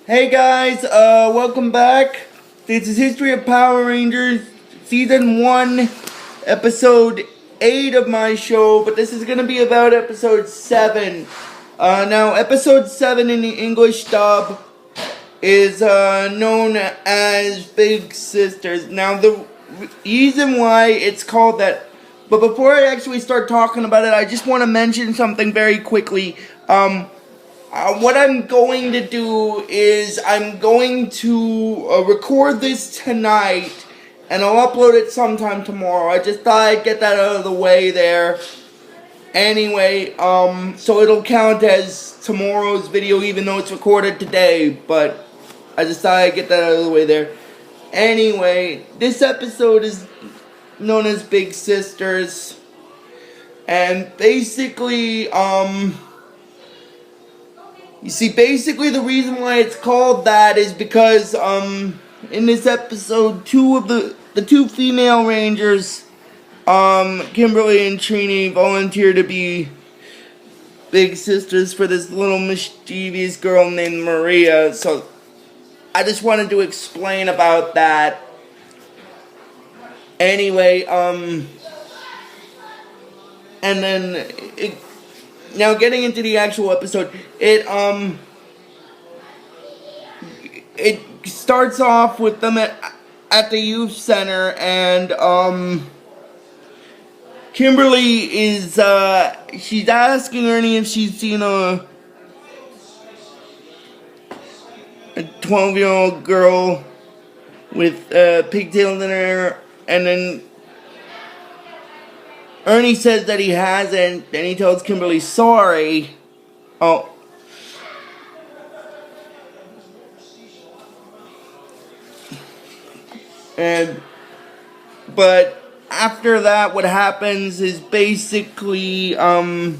Hey guys, welcome back. This is History of Power Rangers, Season 1, Episode 8 of my show, but this is gonna be about Episode 7. Now, Episode 7 in the English dub is, known as Big Sisters. Now, the reason why it's called that, but before I actually start talking about it, I just want to mention something very quickly. What I'm going to do is I'm going to record this tonight, and I'll upload it sometime tomorrow. I just thought I'd get that out of the way there. Anyway, so it'll count as tomorrow's video even though it's recorded today, but I just thought I'd get that out of the way there. Anyway, this episode is known as Big Sisters, and basically, you see, basically the reason why it's called that is because, in this episode, the two female rangers, Kimberly and Trini, volunteered to be big sisters for this little mischievous girl named Maria, so I just wanted to explain about that. Anyway, and then, now getting into the actual episode, it starts off with them at the youth center, and Kimberly is she's asking Ernie if she's seen a 12-year-old girl with pigtails in her hair, and then Ernie says that he hasn't, and he tells Kimberly sorry. Oh. But after that, what happens is basically, oh,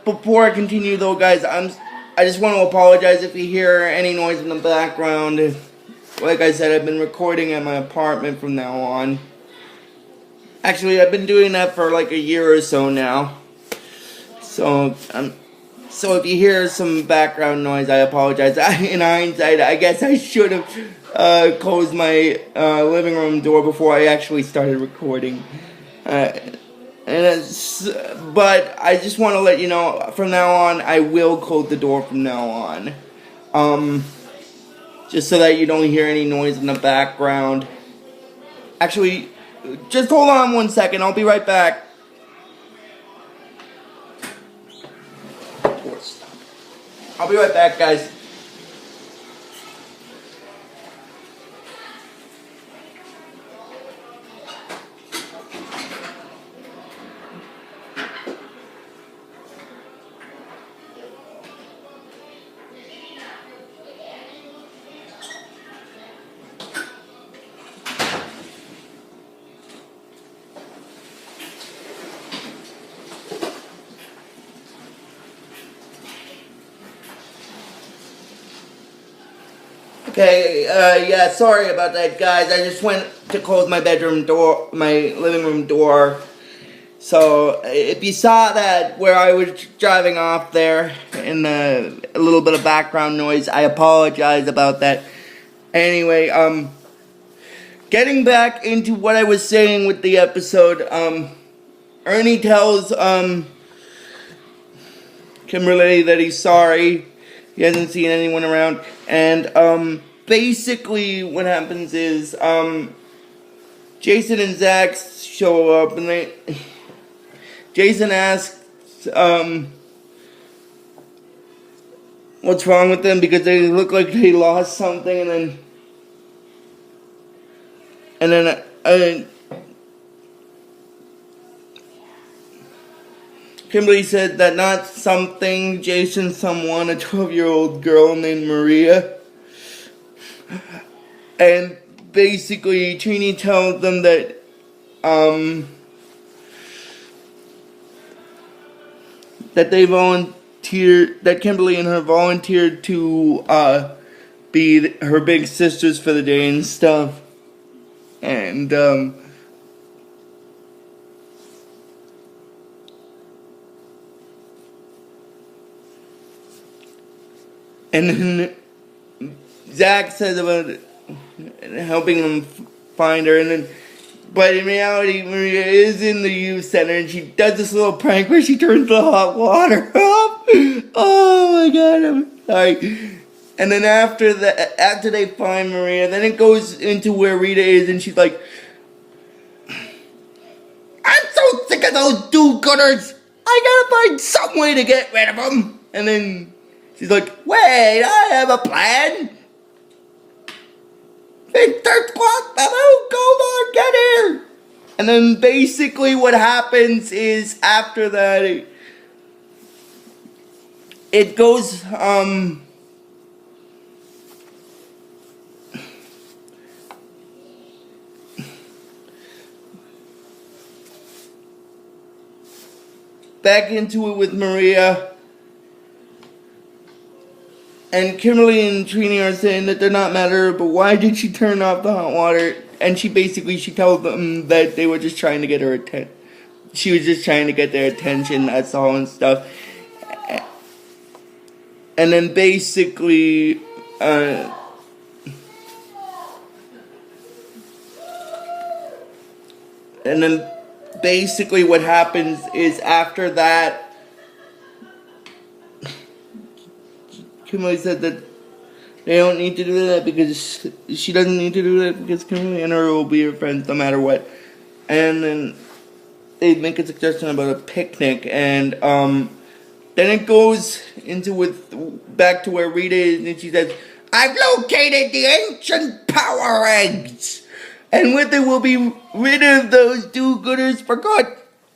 before I continue though, guys, I just want to apologize if you hear any noise in the background. Like I said, I've been recording at my apartment from now on. Actually, I've been doing that for like a year or so now. So if you hear some background noise, I apologize. In hindsight, I guess I should have closed my living room door before I actually started recording. But I just want to let you know, from now on, I will close the door from now on. Just so that you don't hear any noise in the background. Actually, just hold on 1 second. I'll be right back. I'll be right back, guys. Okay, yeah, sorry about that, guys. I just went to close my living room door. So, if you saw that where I was driving off there and a little bit of background noise, I apologize about that. Anyway, getting back into what I was saying with the episode, Ernie tells, Kimberly that he's sorry. He hasn't seen anyone around, and basically what happens is Jason and Zach show up, and Jason asks what's wrong with them because they look like they lost something, and then Kimberly said that not something, Jason, someone, a 12-year-old girl named Maria. And basically, Trini tells them that, that Kimberly and her volunteered to, be her big sisters for the day and stuff. And, And then Zach says about helping him find her, and then, but in reality, Maria is in the youth center, and she does this little prank where she turns the hot water up. Oh my god, I'm sorry. And then after they find Maria, then it goes into where Rita is, and she's like, "I'm so sick of those do-gooders. I gotta find some way to get rid of them." And then she's like, "Wait, I have a plan. Victor Squad, come on, get here." And then basically what happens is after that, it goes, back into it with Maria. And Kimberly and Trini are saying that they're not mad at her, but why did she turn off the hot water? And she told them that they were just trying to get her attention. She was just trying to get their attention, that's all, and stuff. And then basically, what happens is after that, Kimberly said that they don't need to do that because she doesn't need to do that because Kimberly and her will be her friends no matter what. And then they make a suggestion about a picnic, and then it goes into back to where Rita is, and she says, "I've located the ancient power eggs, and with it we'll be rid of those do-gooders for good."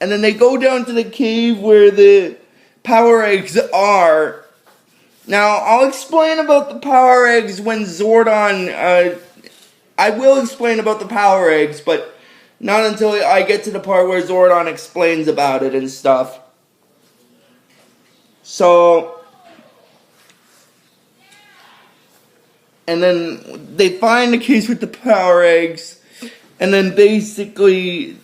And then they go down to the cave where the power eggs are. Now, I'll explain about the power eggs when Zordon, I will explain about the power eggs, but not until I get to the part where Zordon explains about it and stuff. So, and then they find the case with the power eggs, and then basically,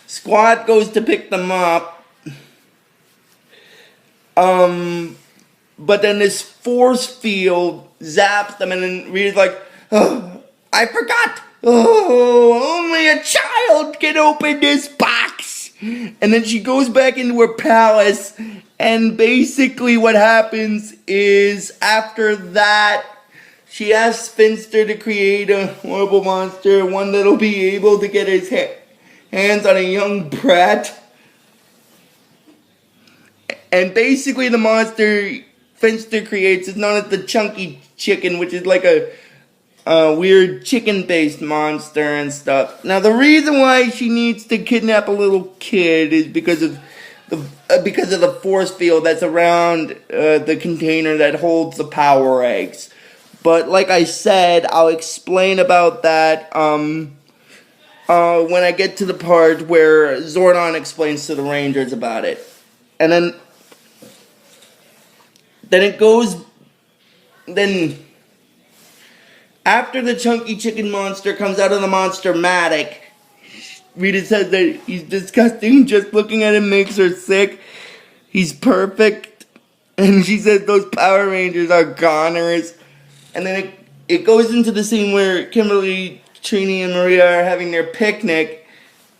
Squad goes to pick them up. But then this force field zaps them, and then Rita's like, "Oh, I forgot. Oh, only a child can open this box." And then she goes back into her palace, and basically what happens is after that, she asks Finster to create a horrible monster, one that'll be able to get his hands on a young brat. And basically the monster Finster creates is known as the Chunky Chicken, which is like a weird chicken-based monster and stuff. Now, the reason why she needs to kidnap a little kid is because of the force field that's around the container that holds the power eggs. But like I said, I'll explain about that when I get to the part where Zordon explains to the Rangers about it. And then it goes, then after the Chunky Chicken monster comes out of the Monster-matic, Rita says that he's disgusting, just looking at him makes her sick, he's perfect, and she says those Power Rangers are goners. And then it goes into the scene where Kimberly, Trini, and Maria are having their picnic,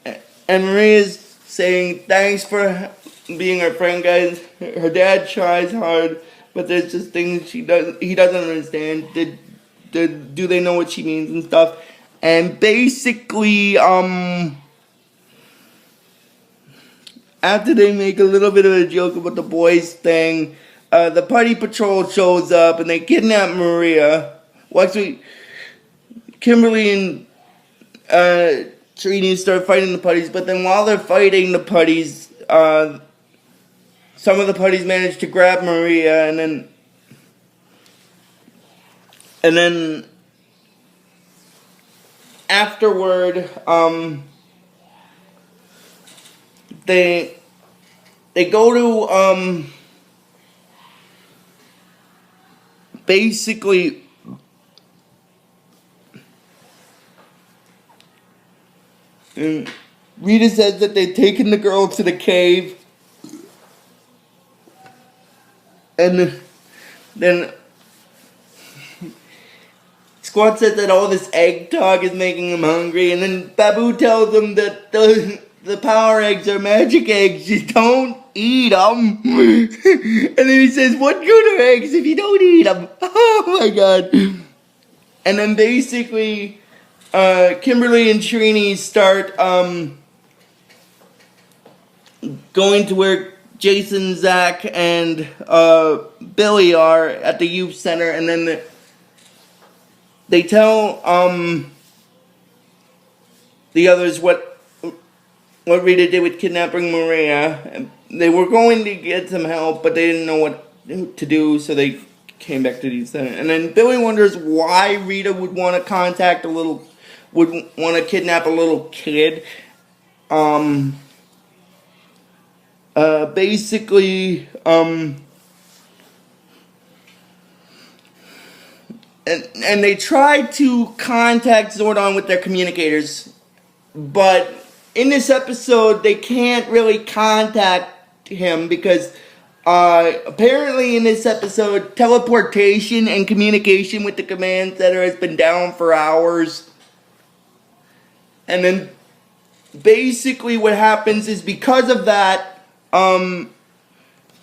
and Maria's saying, "Thanks for being our friend, guys. Her dad tries hard, but there's just things he doesn't understand. Do they know what she means and stuff?" And basically, after they make a little bit of a joke about the boys thing, the Putty Patrol shows up and they kidnap Maria. Well, actually, Kimberly and Trini start fighting the putties, but then while they're fighting the putties, some of the putties manage to grab Maria, and then afterward, they go to basically Rita says that they've taken the girl to the cave, and then Squat says that all this egg talk is making him hungry, and then Babu tells him that the power eggs are magic eggs, just don't eat them. And then he says, what good are eggs if you don't eat them? Oh my god. And then basically, Kimberly and Trini start going to where Jason, Zach, and Billy are at the youth center, and then they tell the others what Rita did with kidnapping Maria. They were going to get some help, but they didn't know what to do, so they came back to the youth center. And then Billy wonders why Rita would want to kidnap a little kid. Basically, and they tried to contact Zordon with their communicators, but in this episode, they can't really contact him because apparently in this episode, teleportation and communication with the command center has been down for hours. And then basically what happens is because of that,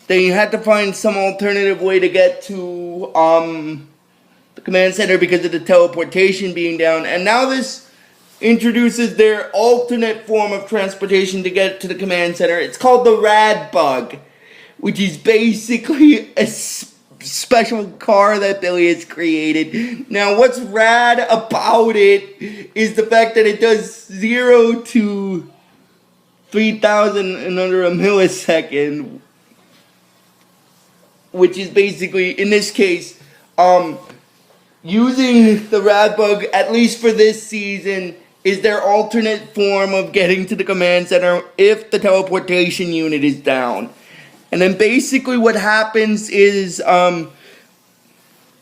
they had to find some alternative way to get to the command center because of the teleportation being down. And now this introduces their alternate form of transportation to get to the command center. It's called the Rad Bug, which is basically a special car that Billy has created. Now, what's rad about it is the fact that it does 0 to 3,000 in under a millisecond, which is basically, in this case, using the Rad Bug, at least for this season, is their alternate form of getting to the command center if the teleportation unit is down. And then basically what happens is, when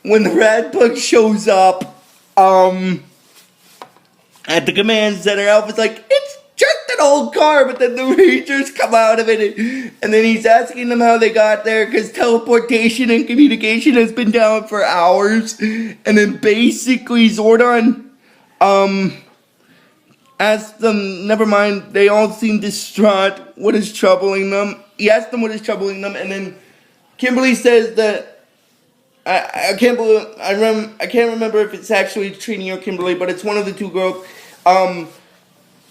the Rad Bug shows up, at the command center, Alpha's like, it's just an old car, but then the Rangers come out of it, and then he's asking them how they got there, because teleportation and communication has been down for hours, and then basically Zordon, asked them, never mind, they all seem distraught, what is troubling them. He asked them what is troubling them, and then Kimberly says that, I can't remember if it's actually Trini or Kimberly, but it's one of the two girls.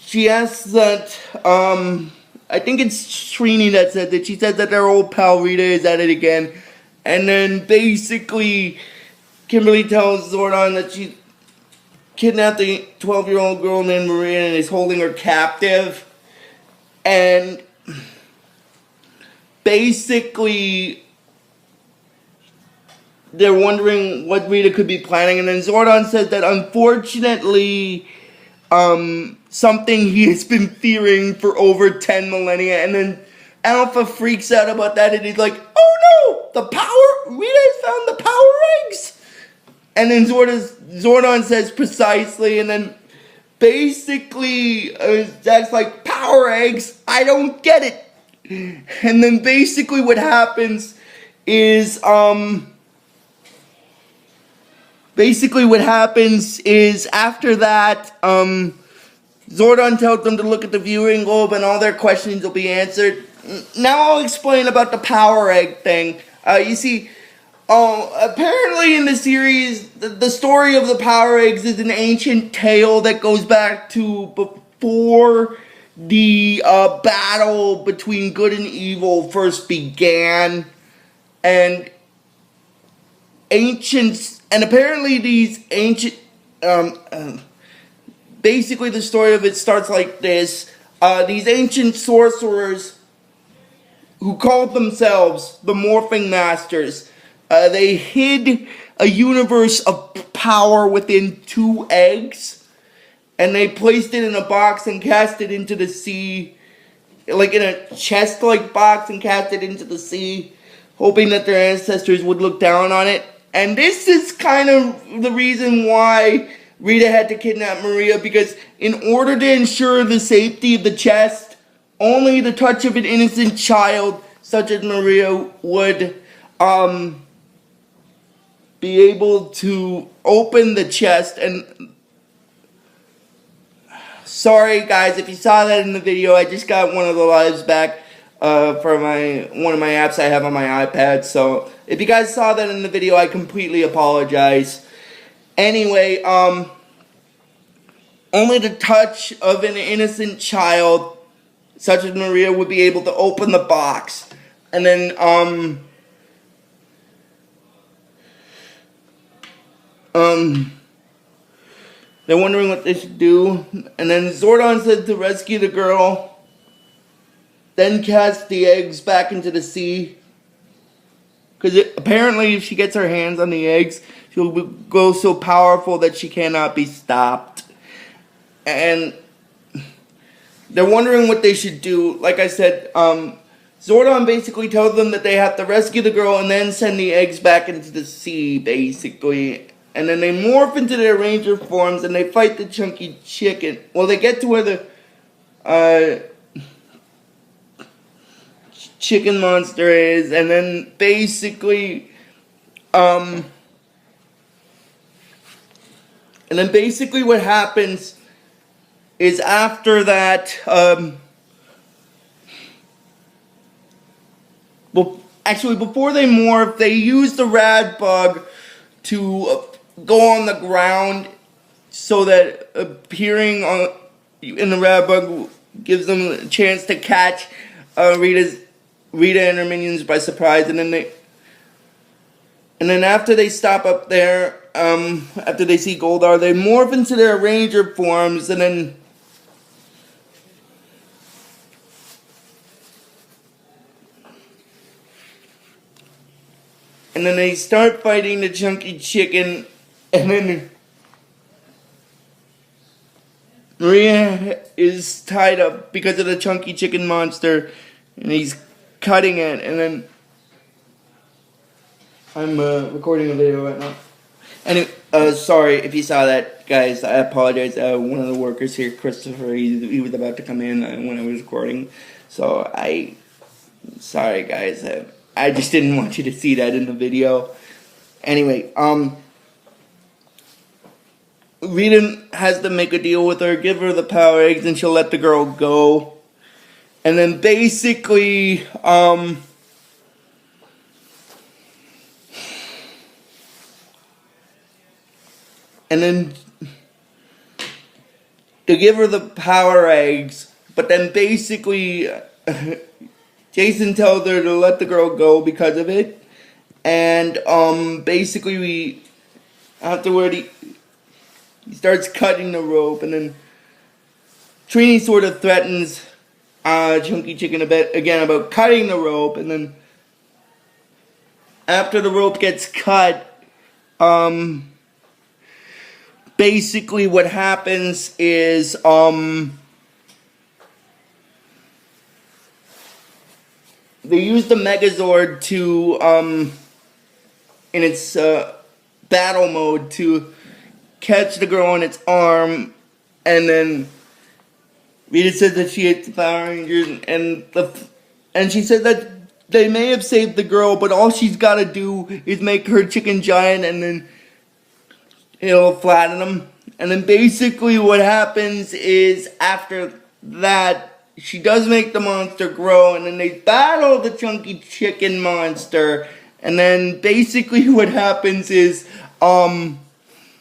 She asks that, I think it's Trini that said that, she said that their old pal Rita is at it again, and then basically, Kimberly tells Zordon that she kidnapped a 12-year-old girl named Maria and is holding her captive. And basically, they're wondering what Rita could be planning. And then Zordon says that unfortunately, something he has been fearing for over 10 millennia. And then Alpha freaks out about that and he's like, oh no, Rita has found the power eggs. And then Zordon says precisely, and then basically Zach's like, power eggs? I don't get it. And then basically what happens is, after that, Zordon tells them to look at the viewing globe and all their questions will be answered. Now I'll explain about the power egg thing. You see, apparently in the series, the story of the power eggs is an ancient tale that goes back to before the battle between good and evil first began. And apparently these ancient, basically the story of it starts like this. These ancient sorcerers who called themselves the Morphing Masters, they hid a universe of power within 2 eggs, and they placed it in a box and cast it into the sea, like in a chest-like box and cast it into the sea, hoping that their ancestors would look down on it. And this is kind of the reason why Rita had to kidnap Maria, because in order to ensure the safety of the chest, only the touch of an innocent child, such as Maria, would be able to open the chest. And sorry guys, if you saw that in the video, I just got one of the lives back for one of my apps I have on my iPad. So if you guys saw that in the video, I completely apologize. Anyway, only the touch of an innocent child, such as Maria, would be able to open the box. And then, they're wondering what they should do. And then Zordon said to rescue the girl, then cast the eggs back into the sea. Because apparently if she gets her hands on the eggs, she'll go so powerful that she cannot be stopped. And they're wondering what they should do. Like I said, Zordon basically tells them that they have to rescue the girl and then send the eggs back into the sea, basically. And then they morph into their ranger forms and they fight the chunky chicken. Well, they get to where the chicken monster is, and then basically, what happens is after that, well, actually before they morph, they use the Rad Bug to go on the ground so that appearing in the Rad Bug gives them a chance to catch Rita and her minions by surprise. And then after they stop up there, after they see Goldar, they morph into their ranger forms, and then they start fighting the chunky chicken. And then Maria is tied up because of the chunky chicken monster, and he's cutting it. And then I'm recording a video right now. Anyway, sorry if you saw that, guys. I apologize. One of the workers here, Christopher, he was about to come in when I was recording. So sorry guys. I just didn't want you to see that in the video. Anyway, Rita has to make a deal with her, give her the power eggs, and she'll let the girl go. And then basically, and then to give her the power eggs, but then basically, Jason tells her to let the girl go because of it. And basically afterward he starts cutting the rope, and then Trini sort of threatens Chunky Chicken a bit again about cutting the rope. And then after the rope gets cut, basically what happens is they use the Megazord to in its battle mode to catch the girl on its arm. And then Rita said that she hates the Power Rangers, and she said that they may have saved the girl, but all she's got to do is make her chicken giant, and then it'll flatten them. And then basically what happens is after that, she does make the monster grow, and then they battle the chunky chicken monster. And then basically what happens is,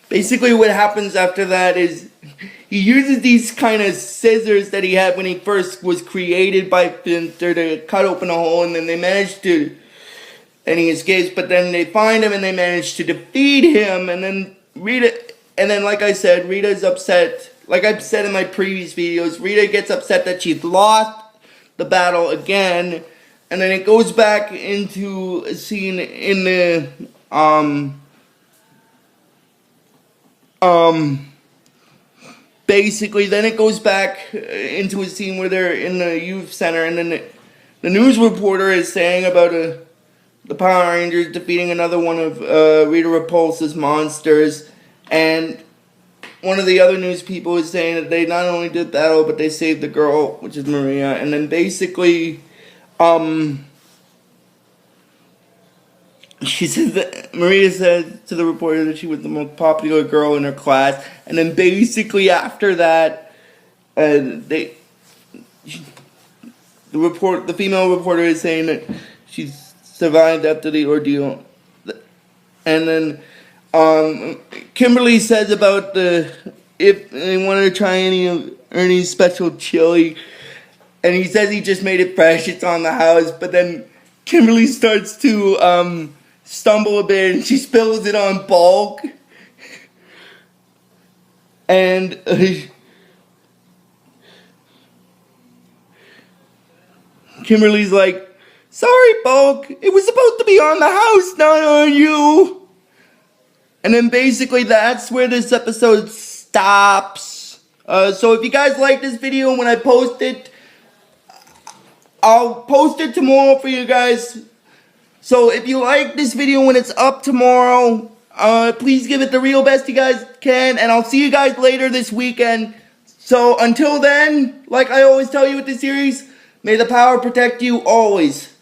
after that is he uses these kind of scissors that he had when he first was created by Finster to cut open a hole, and then they manage to, and he escapes, but then they find him and they manage to defeat him. And then like I said, Rita's upset. Like I've said in my previous videos, Rita gets upset that she's lost the battle again. And then it goes back into a scene in the, basically, then it goes back into a scene where they're in the youth center, and then the news reporter is saying about the Power Rangers defeating another one of Rita Repulsa's monsters, and one of the other news people is saying that they not only did battle, but they saved the girl, which is Maria. And then basically, she says that Maria said to the reporter that she was the most popular girl in her class, and then basically after that, the female reporter is saying that she survived after the ordeal, and then Kimberly says about if they wanted to try any of Ernie's special chili, and he says he just made it fresh, it's on the house, but then Kimberly starts to stumble a bit and she spills it on Bulk, and Kimberly's like, sorry Bulk, it was supposed to be on the house, not on you. And then basically that's where this episode stops. So if you guys like this video when I post it, I'll post it tomorrow for you guys. So if you like this video when it's up tomorrow, please give it the real best you guys can. And I'll see you guys later this weekend. So until then, like I always tell you with this series, may the power protect you always.